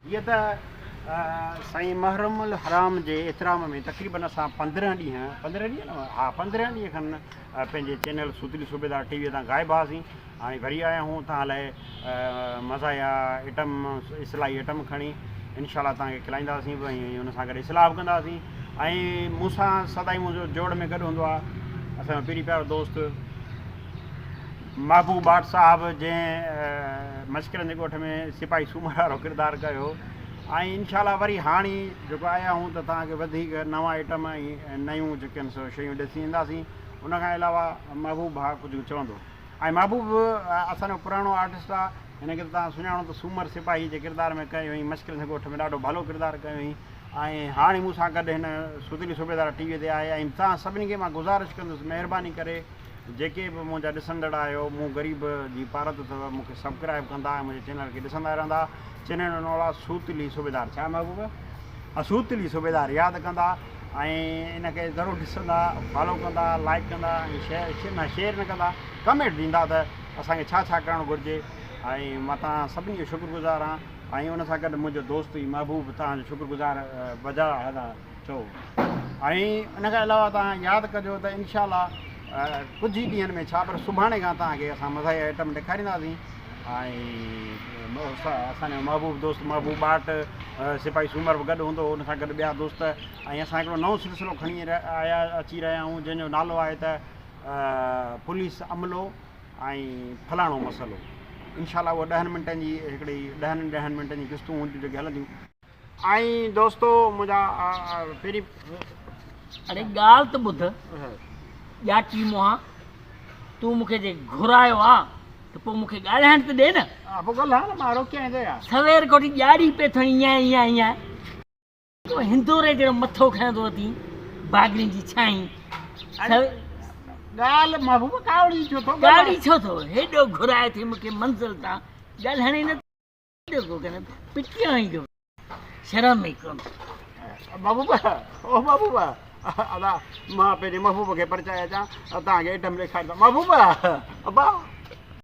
ये तो साईं महरमुल हराम जे एतिराम में तक़रीबन असां 15 ॾींहं न हाँ 15 ॾींहं खनि पंहिंजे चैनल सूतली सूबेदार टीवीअ तां गाइबु हुआसीं। हाणे वरी आया हूं तव्हां लाइ मज़ा या आइटम इस्लाही आइटम खणी इनशाला तव्हांखे खिलाईंदासीं ऐं हुन सां गॾु इस्लाह बि कंदासीं। ऐं मूंसां सदाई मुंहिंजो जोड़ में गॾु हूंदो आहे असांजो पीढ़ी प्यारो दोस्त महबूब बाट साहिबु जंहिं मश्किलनि जे ॻोठ में सिपाही सूमर वारो किरदारु कयो। ऐं इनशाला वरी हाणे जेको आया हूं त तव्हांखे वधीक नवां आइटम ऐं नयूं जेके आहिनि सो शयूं ॾिसी ईंदासीं। उनखां अलावा महबूब भाउ कुझु चवंदो। ऐं महबूब असांजो पुराणो आर्टिस्ट आहे, हिनखे त तव्हां सुञाणो त सूमर सिपाही जे किरदार में कयो हुई, मुश्किल जे ॻोठ में ॾाढो भलो किरदारु कयो हुई। ऐं हाणे मूंसां गॾु हिन सूतली सूबेदार टीवीअ ते आहे। ऐं तव्हां सभिनी खे मां गुज़ारिश कंदुसि महिरबानी करे जेके बि मुंहिंजा ॾिसंदड़ आहियो, मूं ग़रीब जी पारत अथव, मूंखे सब्सक्राइब कंदा ऐं मुंहिंजे चैनल खे ॾिसंदा रहंदा। चैनल जो नालो आहे सूतली सूबेदार। छा महबूब? हा सूतली सूबेदार यादि कंदा ऐं इनखे ज़रूरु ॾिसंदा, फॉलो कंदा, लाइक कंदा ऐं शेयर न कंदा, कमेंट ॾींदा त असांखे छा छा करणु घुरिजे। ऐं मां तव्हां सभिनी जो शुक्रगुज़ार आहियां। ऐं उन सां गॾु मुंहिंजो दोस्त ई महबूब तव्हांजो शुक्रगुज़ार वजह चओ। ऐं इनखां अलावा तव्हां यादि कजो त इनशाला कुझु ई ॾींहंनि में छा पर सुभाणे खां तव्हांखे असां मज़ाई आइटम ॾेखारींदासीं। ऐं असांजो महबूब दोस्त महबूब बाट सिपाही सूमर बि गॾु हूंदो, हुन सां गॾु ॿिया दोस्त। ऐं असां हिकिड़ो नओं सिलसिलो खणी अची रहिया आहियूं जंहिंजो नालो आहे त पुलिस अमलो ऐं फलाणो मसइलो। इनशाला उहा 10 मिंटनि जी हिकिड़ी 10 मिंटनि जी किस्तूं हूंदियूं जेके हलंदियूं। ऐं दोस्तो मुंहिंजा पहिरीं अरे ॻाल्हि त ॿुध, ॼाटी मुआ तूं मूंखे जे घुरायो आहे त पोइ मूंखे ॻाल्हाइण त ॾे न। पोइ ॻाल्हि आहे न, मां रोकियां थो यार। सवेर कोठी ॼाड़ी पे थोरी ईअं तो हिंदोरे जहिड़ो मथो खणंदो अथई बागड़ियुनि जी छाई। ॻाल्हि महबूब कावड़ी छो थो ॻाड़ी छो थो हेॾो घुराए थी मूंखे मंज़िल तां ॻाल्हाइण न पिटियो ई जो शर्म ई कोन। महबूब ओ महबूब अदा मां पंहिंजे महबूब खे परिचय अचां तव्हांखे आइटम ॾेखारींदा। महबूब अबा